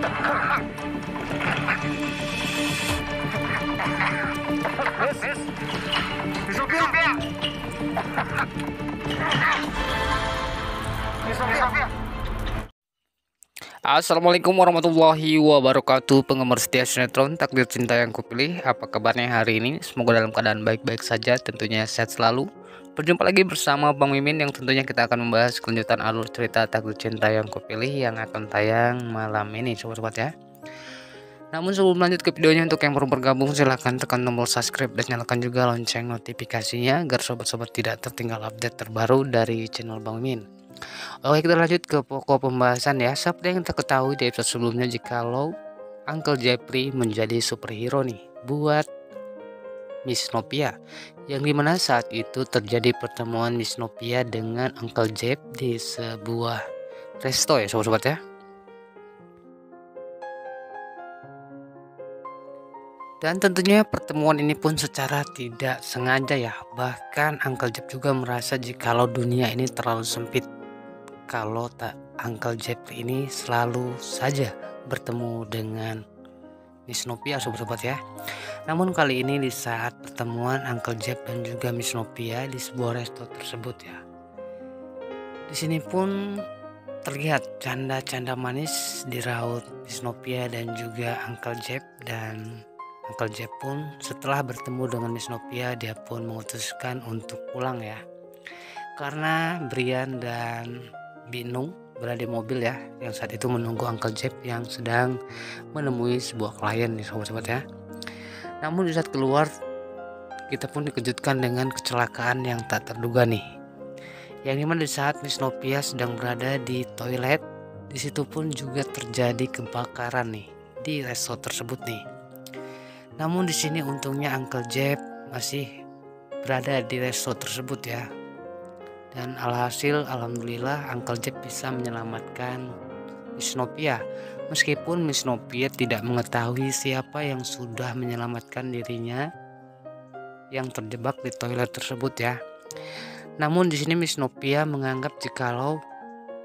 Miss Sophia! Miss Sophia! Assalamualaikum warahmatullahi wabarakatuh, penggemar setia sinetron Takdir Cinta yang Kupilih. Apa kabarnya hari ini? Semoga dalam keadaan baik-baik saja, tentunya sehat selalu. Berjumpa lagi bersama Bang Mimin yang tentunya kita akan membahas kelanjutan alur cerita Takdir Cinta yang Kupilih yang akan tayang malam ini, sobat-sobat ya. Namun sebelum lanjut ke videonya, untuk yang baru bergabung silahkan tekan tombol subscribe dan nyalakan juga lonceng notifikasinya agar sobat-sobat tidak tertinggal update terbaru dari channel Bang Mimin. Oke, kita lanjut ke pokok pembahasan ya. Seperti yang kita ketahui di episode sebelumnya, jikalau Uncle Jeffrey menjadi superhero nih buat Miss Nopia, yang dimana saat itu terjadi pertemuan Miss Nopia dengan Uncle Jeff di sebuah resto ya sobat-sobat ya. Dan tentunya pertemuan ini pun secara tidak sengaja ya, bahkan Uncle Jeff juga merasa jikalau dunia ini terlalu sempit kalau tak Uncle Jeffrey ini selalu saja bertemu dengan Miss Nopia sobat-sobat ya. Namun kali ini di saat pertemuan Uncle Jeff dan juga Miss Nopia di sebuah resto tersebut ya, di sini pun terlihat canda-canda manis di raut Miss Nopia dan juga Uncle Jeff. Dan Uncle Jeff pun setelah bertemu dengan Miss Nopia, dia pun memutuskan untuk pulang ya, karena Brian dan Binung berada di mobil ya, yang saat itu menunggu Uncle Jeff yang sedang menemui sebuah klien nih sobat-sobat ya. Namun di saat keluar, kita pun dikejutkan dengan kecelakaan yang tak terduga nih, yang dimana di saat Miss Nopia sedang berada di toilet, di situ pun juga terjadi kebakaran nih di resto tersebut nih. Namun di sini untungnya Uncle Jeff masih berada di resto tersebut ya. Dan alhasil alhamdulillah Uncle Jeff bisa menyelamatkan Miss Nopia, meskipun Miss Nopia tidak mengetahui siapa yang sudah menyelamatkan dirinya yang terjebak di toilet tersebut ya. Namun di sini Miss Nopia menganggap jikalau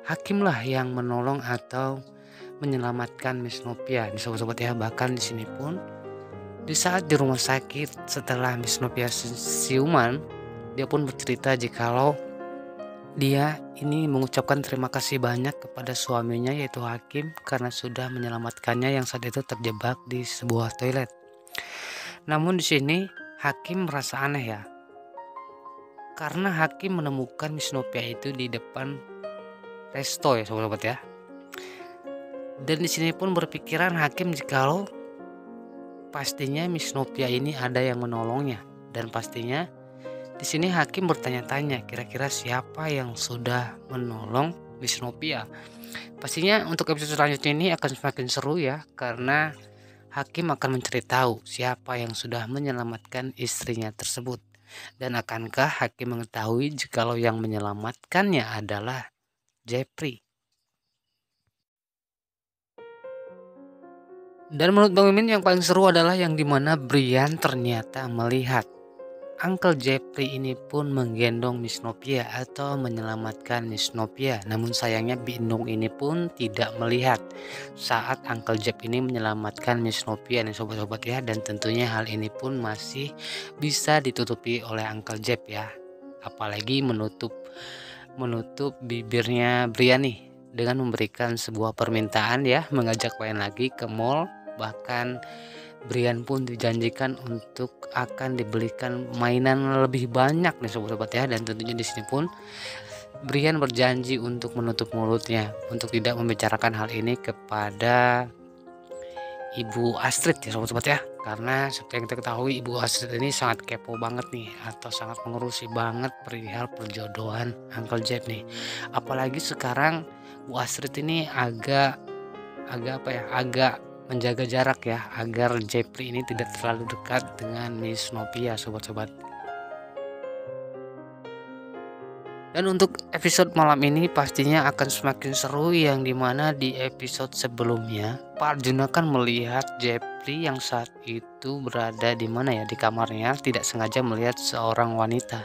Hakimlah yang menolong atau menyelamatkan Miss Nopia di sobat-sobat ya. Bahkan di sini pun di saat di rumah sakit setelah Miss Nopia siuman, dia pun bercerita jikalau dia ini mengucapkan terima kasih banyak kepada suaminya yaitu Hakim karena sudah menyelamatkannya yang saat itu terjebak di sebuah toilet. Namun di sini Hakim merasa aneh ya, karena Hakim menemukan Miss Nopia itu di depan resto ya sobat-sobat ya. Dan di sini pun berpikiran Hakim jikalau pastinya Miss Nopia ini ada yang menolongnya, dan pastinya di sini Hakim bertanya-tanya kira-kira siapa yang sudah menolong Miss Nopia. Pastinya untuk episode selanjutnya ini akan semakin seru ya, karena Hakim akan mencari tahu siapa yang sudah menyelamatkan istrinya tersebut, dan akankah Hakim mengetahui jikalau yang menyelamatkannya adalah Jeffrey. Dan menurut Bang Mimin yang paling seru adalah yang dimana Brian ternyata melihat Uncle Jeffrey ini pun menggendong Miss Nopia atau menyelamatkan Miss Nopia. Namun sayangnya Binung ini pun tidak melihat saat Uncle Jeff ini menyelamatkan Miss Nopia nih sobat-sobat ya. Dan tentunya hal ini pun masih bisa ditutupi oleh Uncle Jeff ya, apalagi menutup bibirnya Brian nih dengan memberikan sebuah permintaan ya, mengajak main lagi ke mall. Bahkan Brian pun dijanjikan untuk akan dibelikan mainan lebih banyak nih sobat-sobat ya. Dan tentunya di sini pun Brian berjanji untuk menutup mulutnya, untuk tidak membicarakan hal ini kepada Ibu Astrid ya sobat-sobat ya. Karena seperti yang kita ketahui Ibu Astrid ini sangat kepo banget nih, atau sangat mengurusi banget perihal perjodohan Uncle Jeff nih. Apalagi sekarang Bu Astrid ini agak menjaga jarak ya, agar Jeffrey ini tidak terlalu dekat dengan Miss Nopia sobat-sobat. Dan untuk episode malam ini pastinya akan semakin seru, yang dimana di episode sebelumnya Pak Arjuna kan melihat Jeffrey yang saat itu berada di mana ya, di kamarnya, tidak sengaja melihat seorang wanita.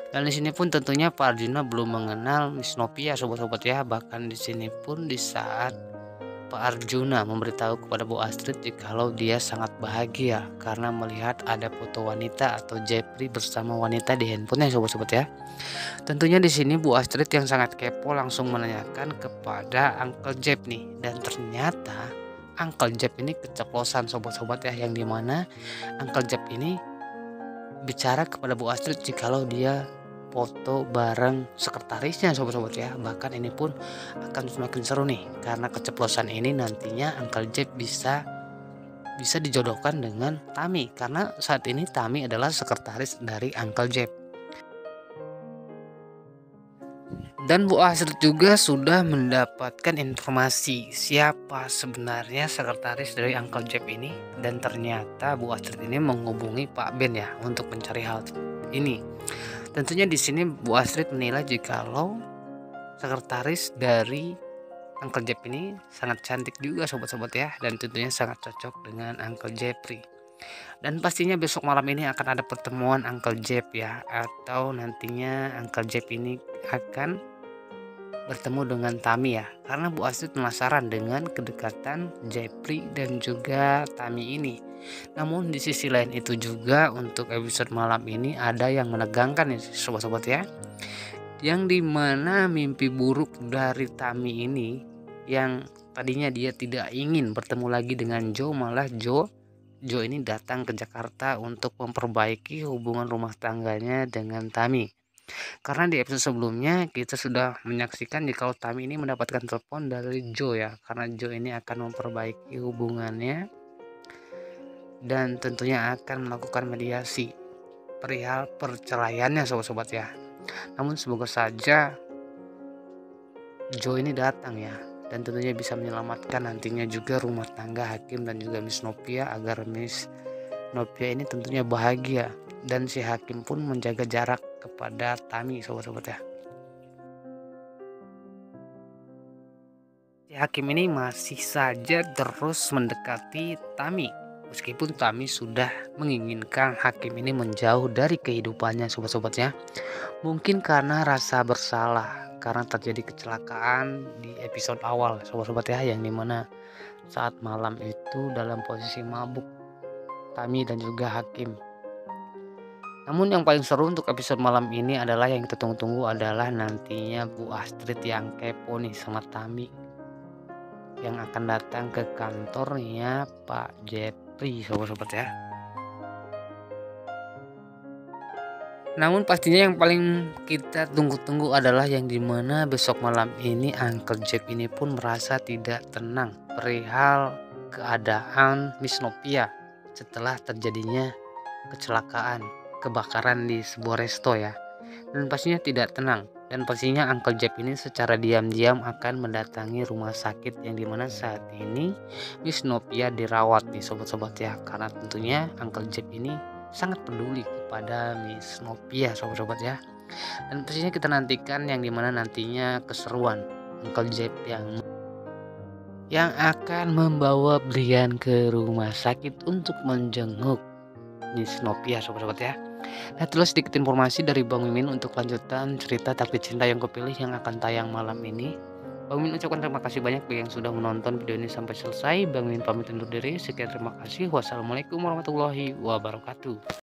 Dan di sini pun tentunya Pak Arjuna belum mengenal Miss Nopia sobat-sobat ya. Bahkan di sini pun di saat Pak Arjuna memberitahu kepada Bu Astrid jikalau dia sangat bahagia karena melihat ada foto wanita atau Jepri bersama wanita di handphonenya sobat-sobat ya. Tentunya di sini Bu Astrid yang sangat kepo langsung menanyakan kepada Uncle Jep nih, dan ternyata Uncle Jep ini keceplosan sobat-sobat ya, yang dimana Uncle Jep ini bicara kepada Bu Astrid jikalau dia foto bareng sekretarisnya sobat-sobat ya. Bahkan ini pun akan semakin seru nih karena keceplosan ini nantinya Uncle Jep bisa dijodohkan dengan Tami, karena saat ini Tami adalah sekretaris dari Uncle Jep. Dan Bu Astrid juga sudah mendapatkan informasi siapa sebenarnya sekretaris dari Uncle Jep ini, dan ternyata Bu Astrid ini menghubungi Pak Ben ya untuk mencari hal ini. Tentunya di sini Bu Astrid menilai jikalau sekretaris dari Uncle Jep ini sangat cantik juga sobat-sobat ya, dan tentunya sangat cocok dengan Uncle Jepri. Dan pastinya besok malam ini akan ada pertemuan Uncle Jep ya, atau nantinya Uncle Jep ini akan bertemu dengan Tami ya, karena Bu Astrid penasaran dengan kedekatan Jepri dan juga Tami ini. Namun di sisi lain itu juga untuk episode malam ini ada yang menegangkan ya sobat-sobat ya, yang dimana mimpi buruk dari Tami ini, yang tadinya dia tidak ingin bertemu lagi dengan Joe, malah Joe ini datang ke Jakarta untuk memperbaiki hubungan rumah tangganya dengan Tami. Karena di episode sebelumnya kita sudah menyaksikan jika Tami ini mendapatkan telepon dari Joe ya, karena Joe ini akan memperbaiki hubungannya dan tentunya akan melakukan mediasi perihal perceraiannya sobat-sobat ya. Namun semoga saja Joe ini datang ya, dan tentunya bisa menyelamatkan nantinya juga rumah tangga Hakim dan juga Miss Novia, agar Miss Novia ini tentunya bahagia dan si Hakim pun menjaga jarak kepada Tami sobat-sobat ya. Si Hakim ini masih saja terus mendekati Tami, meskipun Tami sudah menginginkan Hakim ini menjauh dari kehidupannya sobat-sobat ya. Mungkin karena rasa bersalah karena terjadi kecelakaan di episode awal sobat-sobat ya, yang dimana saat malam itu dalam posisi mabuk Tami dan juga Hakim. Namun yang paling seru untuk episode malam ini adalah yang kita tunggu-tunggu adalah nantinya Bu Astrid yang kepo nih sama Tami, yang akan datang ke kantornya Pak Jepri sobat-sobat ya. Namun pastinya yang paling kita tunggu-tunggu adalah yang dimana besok malam ini Uncle Jep ini pun merasa tidak tenang perihal keadaan Miss Novia setelah terjadinya kecelakaan kebakaran di sebuah resto ya, dan pastinya tidak tenang. Dan pastinya Uncle Jep ini secara diam-diam akan mendatangi rumah sakit yang dimana saat ini Miss Novia dirawat nih sobat-sobat ya, karena tentunya Uncle Jep ini sangat peduli kepada Miss Novia sobat-sobat ya. Dan pastinya kita nantikan yang dimana nantinya keseruan Uncle Jep yang akan membawa Brian ke rumah sakit untuk menjenguk Miss Novia sobat-sobat ya. Nah, terus sedikit informasi dari Bang Mimin untuk lanjutan cerita Takdir Cinta yang Kupilih yang akan tayang malam ini. Bang Mimin ucapkan terima kasih banyak bagi yang sudah menonton video ini sampai selesai. Bang Mimin pamit undur diri. Sekian, terima kasih. Wassalamualaikum warahmatullahi wabarakatuh.